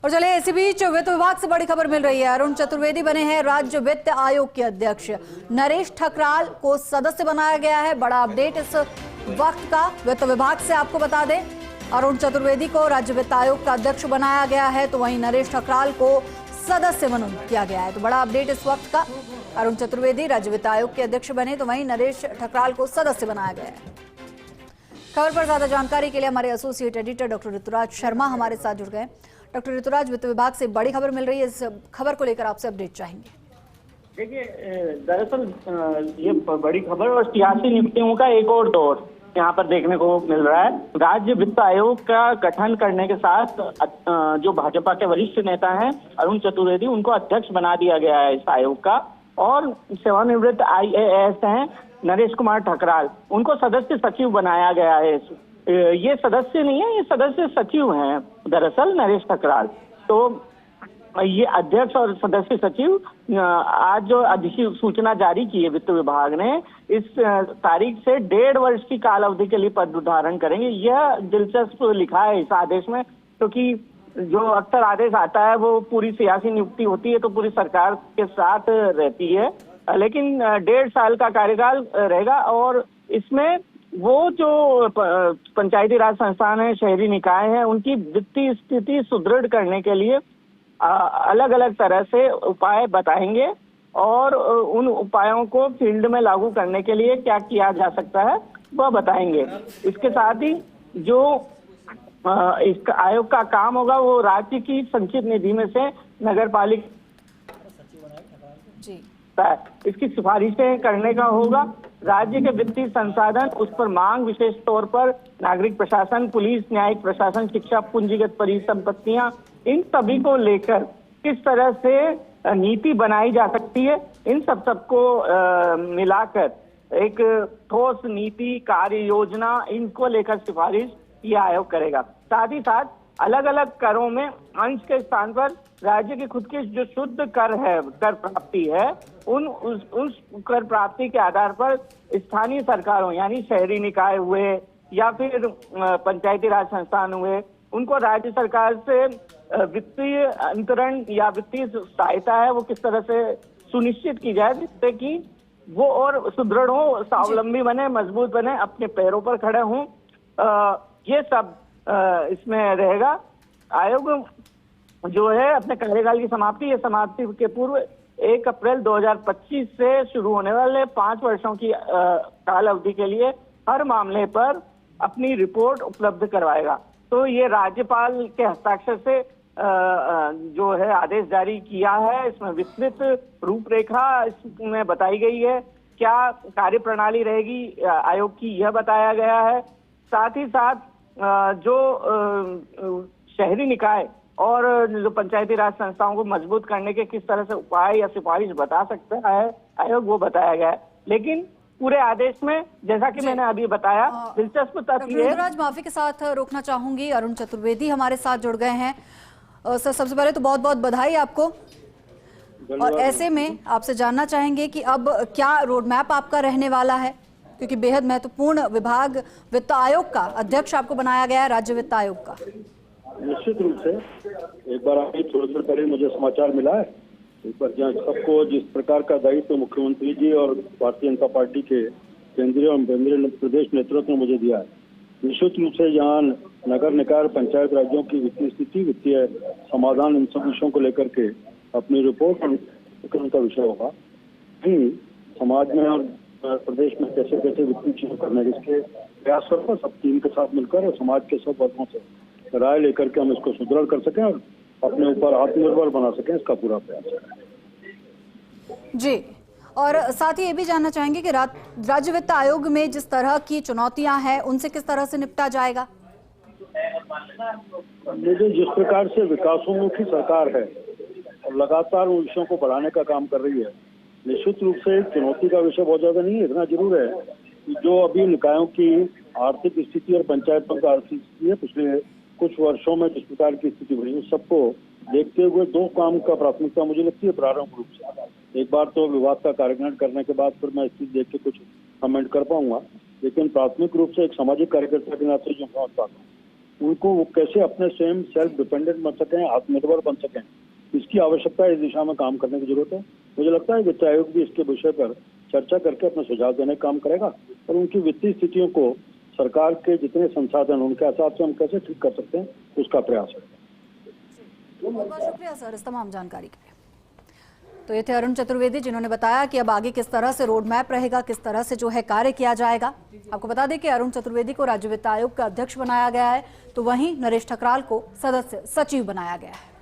और चलिए इसी बीच वित्त विभाग से बड़ी खबर मिल रही है। अरुण चतुर्वेदी बने हैं राज्य वित्त आयोग के अध्यक्ष। नरेश ठकराल को सदस्य बनाया गया है। बड़ा अपडेट इस वक्त का वित्त विभाग से आपको बता दें, अरुण चतुर्वेदी को राज्य वित्त आयोग का अध्यक्ष बनाया गया है, तो वहीं नरेश ठकराल को सदस्य मनोनीत किया गया है। तो बड़ा अपडेट इस वक्त का, अरुण चतुर्वेदी राज्य वित्त आयोग के अध्यक्ष बने, तो वहीं नरेश ठकराल को सदस्य बनाया गया है। खबर पर ज्यादा जानकारी के लिए हमारे associate editor doctor Rituraj Sharma हमारे साथ जुड़ गए। डॉक्टर ऋतुराज, वित्त विभाग से बड़ी खबर मिल रही है, इस खबर को लेकर आपसे अपडेट चाहेंगे। देखिए, दरअसल ये बड़ी खबर और सियासी नियुक्तियों का एक और दौर यहाँ पर देखने को मिल रहा है। राज्य वित्त आयोग का गठन करने के साथ जो भाजपा के वरिष्ठ नेता हैं अरुण चतुर्वेदी, उनको अध्यक्ष बना दिया गया है इस आयोग का, और सेवानिवृत्त IAS हैं नरेश कुमार ठकराल, उनको सदस्य सचिव बनाया गया है। ये सदस्य नहीं है, ये सदस्य सचिव हैं दरअसल नरेश ठकराल। तो ये अध्यक्ष और सदस्य सचिव आज जो अधिसूचना जारी की है वित्त विभाग ने, इस तारीख से 1.5 वर्ष की काल अवधि के लिए पद धारण करेंगे। यह दिलचस्प लिखा है इस आदेश में, क्योंकि जो अक्सर आदेश आता है वो पूरी सियासी नियुक्ति होती है तो पूरी सरकार के साथ रहती है, लेकिन 1.5 साल का कार्यकाल रहेगा। और इसमें वो जो पंचायती राज संस्थान है, शहरी निकाय है, उनकी वित्तीय स्थिति सुदृढ़ करने के लिए अलग अलग तरह से उपाय बताएंगे, और उन उपायों को फील्ड में लागू करने के लिए क्या किया जा सकता है वह बताएंगे। इसके साथ ही जो इस आयोग का काम होगा वो राज्य की संचित निधि में से नगर पालिका इसकी सिफारिशें करने का होगा। राज्य के वित्तीय संसाधन, उस पर मांग, विशेष तौर पर नागरिक प्रशासन, पुलिस, न्यायिक प्रशासन, शिक्षा, पूंजीगत परिसंपत्तियां, इन सभी को लेकर किस तरह से नीति बनाई जा सकती है, इन सबको मिलाकर एक ठोस नीति, कार्य योजना, इनको लेकर सिफारिश ये आयोग करेगा। साथ ही साथ अलग अलग करों में अंश के स्थान पर राज्य की खुद की जो शुद्ध कर है, कर प्राप्ति है, उस कर प्राप्ति के आधार पर स्थानीय सरकारों यानी शहरी निकाय हुए या फिर पंचायती राज संस्थान हुए, उनको राज्य सरकार से वित्तीय अंतरण या वित्तीय सहायता है वो किस तरह से सुनिश्चित की जाए, जिससे कि वो और सुदृढ़ हो, स्वावलंबी बने, मजबूत बने, अपने पैरों पर खड़े हों। ये सब इसमें रहेगा। आयोग जो है अपने कार्यकाल की समाप्ति के पूर्व 1 अप्रैल 2025 से शुरू होने वाले 5 वर्षों की काल अवधि के लिए हर मामले पर अपनी रिपोर्ट उपलब्ध करवाएगा। तो ये राज्यपाल के हस्ताक्षर से जो है आदेश जारी किया है। इसमें विस्तृत रूपरेखा इसमें बताई गई है, क्या कार्य प्रणाली रहेगी आयोग की यह बताया गया है। साथ ही साथ जो शहरी निकाय और जो पंचायती राज संस्थाओं को मजबूत करने के किस तरह से उपाय या सिफारिश बता सकता है आयोग, वो बताया गया है। लेकिन पूरे आदेश में, जैसा कि मैंने अभी बताया, दिलचस्प तथ्य है। माफी के साथ रोकना चाहूंगी, अरुण चतुर्वेदी हमारे साथ जुड़ गए हैं। सर, सबसे पहले तो बहुत बहुत बधाई आपको। और ऐसे में आपसे जानना चाहेंगे कि अब क्या रोड मैप आपका रहने वाला है, क्योंकि बेहद महत्वपूर्ण विभाग वित्त आयोग का अध्यक्ष आपको बनाया गया है, राज्य वित्त आयोग का। निश्चित रूप से एक बार अभी थोड़ी देर पहले मुझे समाचार मिला है, इस पर जहाँ सबको जिस प्रकार का दायित्व मुख्यमंत्री जी और भारतीय जनता पार्टी के केंद्रीय और केंद्रीय प्रदेश नेतृत्व ने मुझे दिया है, निश्चित रूप से यहाँ नगर निकाय पंचायत राज्यों की वित्तीय स्थिति, वित्तीय समाधान, इन सब विषयों को लेकर के अपनी रिपोर्ट का विषय होगा। समाज में और प्रदेश में कैसे कैसे वित्तीय चीजें करने के प्रयास करता सब टीम के साथ मिलकर और समाज के सब वर्गों से राय लेकर के हम इसको सुदृढ़ कर सकें और अपने ऊपर आत्मनिर्भर बना सकें, इसका पूरा प्रयास है जी। और साथ ही ये भी जानना चाहेंगे कि राज्य वित्त आयोग में जिस तरह की चुनौतियां हैं उनसे किस तरह से निपटा जाएगा। मुझे जिस प्रकार से विकासोन्मुखी सरकार है और लगातार उन विषयों को बढ़ाने का काम कर रही है, निश्चित रूप से चुनौती का विषय बहुत ज्यादा नहीं है। इतना जरूर है कि जो अभी निकायों की आर्थिक स्थिति और पंचायतों का आर्थिक स्थिति है, पिछले कुछ वर्षों में जिस प्रकार की स्थिति बनी, उस सबको देखते हुए 2 काम का प्राथमिकता मुझे लगती है प्रारंभ रूप से। एक बार तो विभाग का कार्यक्रम करने के बाद फिर मैं स्थिति देख के कुछ कमेंट कर पाऊंगा, लेकिन प्राथमिक रूप से एक सामाजिक कार्यकर्ता के नाते जो समझता हूँ उनको वो कैसे अपने स्वयं सेल्फ डिपेंडेंट बन सकें, आत्मनिर्भर बन सकें, इसकी आवश्यकता इस दिशा में काम करने की जरूरत है। मुझे लगता है वित्त आयोग भी इसके विषय पर चर्चा करके अपने सुझाव देने का काम करेगा और उनकी वित्तीय स्थितियों को सरकार के जितने संसाधन उनके हिसाब से हम कैसे ठीक कर सकते हैं उसका प्रयास है। बहुत बहुत शुक्रिया सर इस तमाम जानकारी के लिए। तो ये थे अरुण चतुर्वेदी जिन्होंने बताया कि अब आगे किस तरह से रोड मैप रहेगा, किस तरह से जो है कार्य किया जाएगा। आपको बता दें कि अरुण चतुर्वेदी को राज्य वित्त आयोग का अध्यक्ष बनाया गया है, तो वहीं नरेश ठकराल को सदस्य सचिव बनाया गया है।